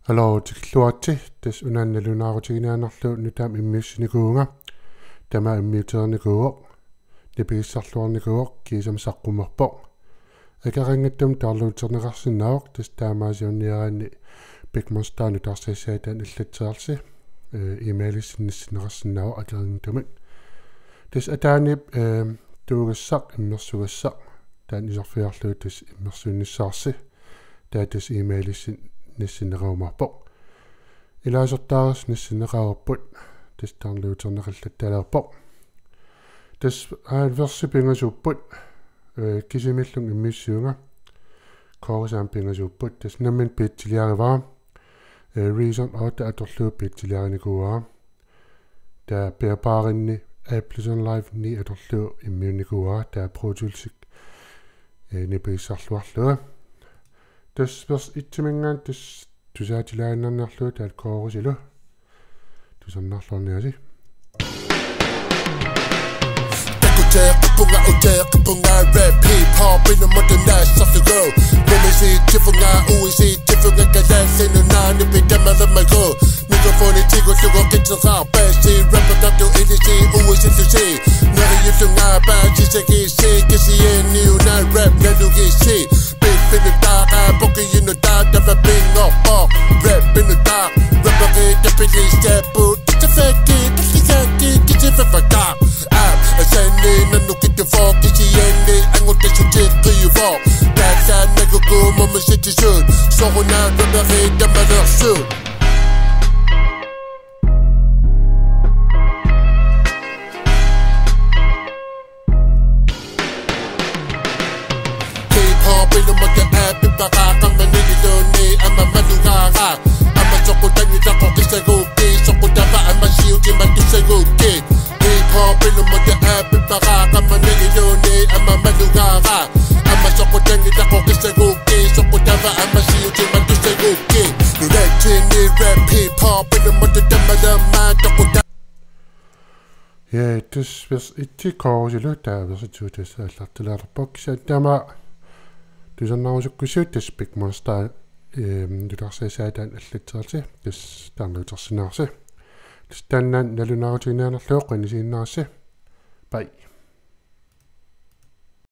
Hallo tikluati des unannalunaarutiginaanarlu nutam immiussinikuunga tama immiuteernikuuq nipiissarluarnikuuq kiisam saqqumorpoq akaringattum taarluuterneqarsinnaavoq des taamaasiunniaraanni pikmonstaanu tarsaissaatan illatsearsi emailisinnissinneqarsinnaavoq akaringatumik des ataanip tuugassaq immersugassaq taan isorfiarluu des immersuunnissaarsi taatas emailissin nissinneqaumarpoq ilaasortaaras nissinneqaarput des taarluuterneqallattalaarpoq des versipingasuupput kisimillung immiissuunga koorisaam pingasuupput des nammin piitsiliarivara reason oota atorluu piitsiliarinikuuara taa peapaarinni Appleton Live ni atorluu immiunnikuuara taa Pro-Toolsik nipiissarluarlua des vers ittimingaan des tusaatilaannarnerlu taat koorisilu tusannarlorniasi Punga punga rap hip hop in the modernized of the girl. Women see different always see different guys in the nine if it my go. Microphone it tickle to go get to the best see rap that do anything always in the sea. Never you to my bad just a get sick is the new night rap never get shit. Big in the dark I booking in the dark never been up rap in the dark rap again the pretty step boot it's a fake kid get it for dark ascending and look at the fall get the ending I'm gonna get you take to you fall that's that nigga go mama shit you should so now rap again the mother soon in the mother app in baka kama nilidoni ama madugara ama sokutani tako kisago ki sokutava ama shiuti matusago ki hip hop in the mother app in baka kama nilidoni ama madugara ama sokutani tako kisago ki sokutava ama shiuti matusago ki nulechini rap hip hop in the mother damada takuta ja dus vers itti koorisilu taa versituutas allartilaarpoq sattama tusannarusukkusuuttas pikmonsta tutarsaisaataan allatserti tas taarluutersinnaarsi tas taannaan nalunaarutiginaanarluoq qinisiinnaarsi pai